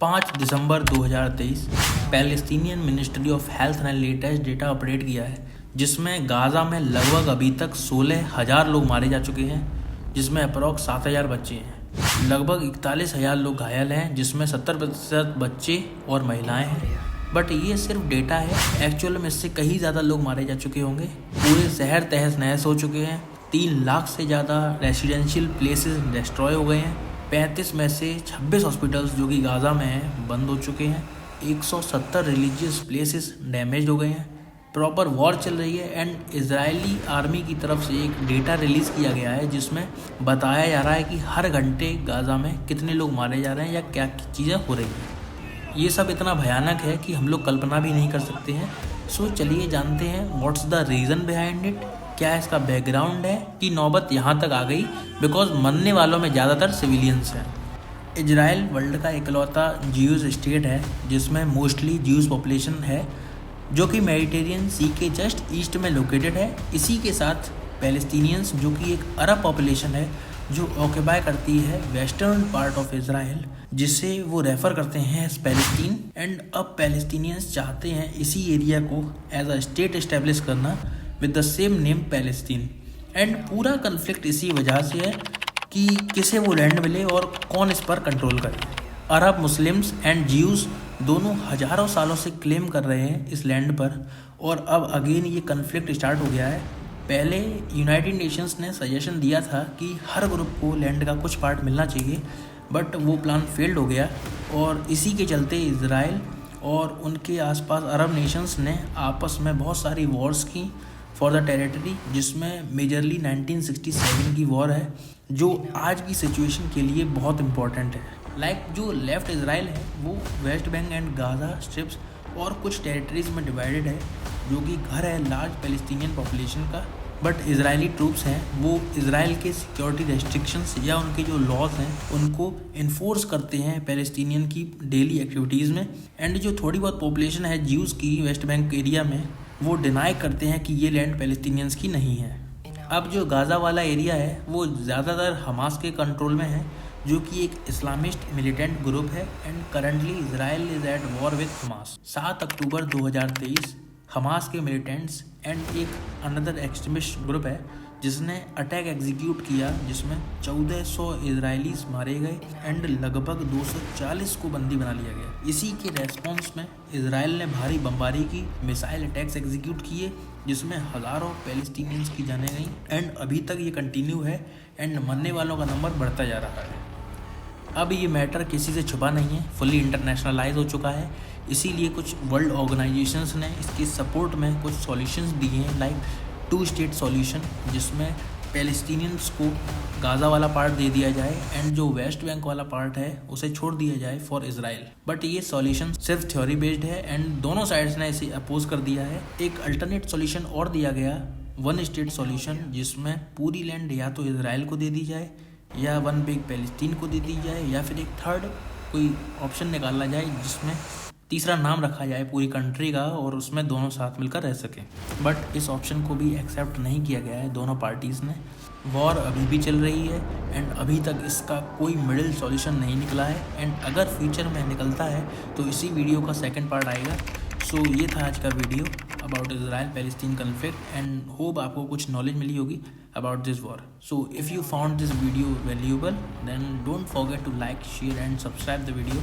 5 December 2023 Palestinian ministry of health ने latest data update किया है, जिसमें गाज़ा में लगभग अभी तक 16,000 लोग मारे जा चुके हैं, जिसमें अप्रॉक्स 7,000 बच्चे हैं। लगभग 41,000 लोग घायल हैं, जिसमें 70% बच्चे और महिलाएं हैं। बट ये सिर्फ डेटा है, एक्चुअल में इससे कहीं ज़्यादा लोग मारे जा चुके होंगे। पूरे शहर तहस नहस हो चुके हैं। 3 लाख से ज़्यादा रेसिडेंशियल प्लेसेस डिस्ट्रॉय हो गए हैं। 35 में से 26 हॉस्पिटल्स जो कि गाज़ा में हैं बंद हो चुके हैं। 170 रिलीजियस प्लेसेस डैमेज हो गए हैं। प्रॉपर वॉर चल रही है एंड इजरायली आर्मी की तरफ से एक डेटा रिलीज़ किया गया है, जिसमें बताया जा रहा है कि हर घंटे गाज़ा में कितने लोग मारे जा रहे हैं या क्या चीज़ें हो रही हैं। ये सब इतना भयानक है कि हम लोग कल्पना भी नहीं कर सकते हैं। सो चलिए जानते हैं what's the reason behind it, क्या इसका बैकग्राउंड है कि नौबत यहाँ तक आ गई बिकॉज मरने वालों में ज़्यादातर सिविलियंस हैं। इजराइल वर्ल्ड का इकलौता ज्यूज स्टेट है जिसमें मोस्टली ज्यूज पॉपुलेशन है, जो कि मेडिटेरियन सी के जस्ट ईस्ट में लोकेटेड है। इसी के साथ पैलेस्टीनियंस जो कि एक अरब पॉपुलेशन है जो ऑक्यूपाई करती है वेस्टर्न पार्ट ऑफ इजराइल, जिसे वो रेफ़र करते हैं एज पैलेस्टीन। एंड अब पैलेस्टीनियंस चाहते हैं इसी एरिया को एज अ स्टेट इस्टेब्लिश करना with the same name Palestine. And पूरा कन्फ्लिक्ट इसी वजह से है कि किसे वो लैंड मिले और कौन इस पर कंट्रोल करे। अरब मुस्लिम्स एंड ज्यूज़ दोनों हज़ारों सालों से क्लेम कर रहे हैं इस लैंड पर, और अब अगेन ये कन्फ्लिक्ट स्टार्ट हो गया है। पहले यूनाइटेड नेशंस ने सजेशन दिया था कि हर ग्रुप को लैंड का कुछ पार्ट मिलना चाहिए, बट वो प्लान फेल्ड हो गया और इसी के चलते इजराइल और उनके आसपास अरब नेशंस ने आपस में बहुत सारी वॉर्स की फॉर द टेरिटरी, जिसमें मेजरली 1967 की वॉर है जो आज की सिचुएशन के लिए बहुत इंपॉर्टेंट है। जो लेफ्ट इजराइल है वो West Bank and Gaza strips और कुछ टेरिटरीज में डिवाइडेड है, जो कि घर है लार्ज पैलेस्टीनियन पॉपुलेशन का। बट इजरायली ट्रूप्स हैं वो इजराइल के सिक्योरिटी रेस्ट्रिक्शंस या उनके जो लॉज हैं उनको इन्फोर्स करते हैं पैलेस्टीनियन की डेली एक्टिविटीज़ में। एंड जो थोड़ी बहुत पॉपुलेशन है ज्यूज़ की वेस्ट बैंक एरिया में, वो डिनाई करते हैं कि ये लैंड पैलेस्टीनियंस की नहीं है। अब जो गाज़ा वाला एरिया है वो ज़्यादातर हमास के कंट्रोल में है, जो कि एक इस्लामिस्ट मिलिटेंट ग्रुप है। And currently Israel is at war with Hamas. 7 October 2023 Hamas के मिलिटेंट्स एंड एक अनदर एक्सट्रीमिस्ट ग्रुप है जिसने अटैक एग्जीक्यूट किया, जिसमें 1400 इजरायलीज मारे गए एंड लगभग 240 को बंदी बना लिया गया। इसी के रेस्पॉन्स में इजराइल ने भारी बमबारी की, मिसाइल अटैक्स एग्जीक्यूट किए, जिसमें हज़ारों पैलेस्टीनियंस की जानें गई। एंड अभी तक ये कंटिन्यू है एंड मरने वालों का नंबर बढ़ता जा रहा है। अब ये मैटर किसी से छुपा नहीं है, फुली इंटरनेशनलाइज हो चुका है। इसीलिए कुछ वर्ल्ड ऑर्गेनाइजेशंस ने इसकी सपोर्ट में कुछ सॉल्यूशंस दिए हैं, लाइक 2 स्टेट सॉल्यूशन, जिसमें पैलेस्टीनियंस को गाज़ा वाला पार्ट दे दिया जाए एंड जो वेस्ट बैंक वाला पार्ट है उसे छोड़ दिया जाए फॉर इजराइल। बट ये सॉल्यूशन सिर्फ थ्योरी बेस्ड है एंड दोनों साइड्स ने इसे अपोज कर दिया है। एक अल्टरनेट सॉल्यूशन और दिया गया, 1 स्टेट सॉल्यूशन, जिसमें पूरी लैंड या तो इजराइल को दे दी जाए या 1 बिग पैलेस्टीन को दे दी जाए, या फिर एक थर्ड कोई ऑप्शन निकाला जाए जिसमें तीसरा नाम रखा जाए पूरी कंट्री का और उसमें दोनों साथ मिलकर रह सकें। बट इस ऑप्शन को भी एक्सेप्ट नहीं किया गया है दोनों पार्टीज़ ने। वॉर अभी भी चल रही है एंड अभी तक इसका कोई मिडिल सॉल्यूशन नहीं निकला है। एंड अगर फ्यूचर में निकलता है तो इसी वीडियो का सेकंड पार्ट आएगा। सो ये था आज का video about Israel Palestine conflict and hope आपको कुछ नॉलेज मिली होगी about this war. So if you found this video valuable, then don't forget to like, share and subscribe the video.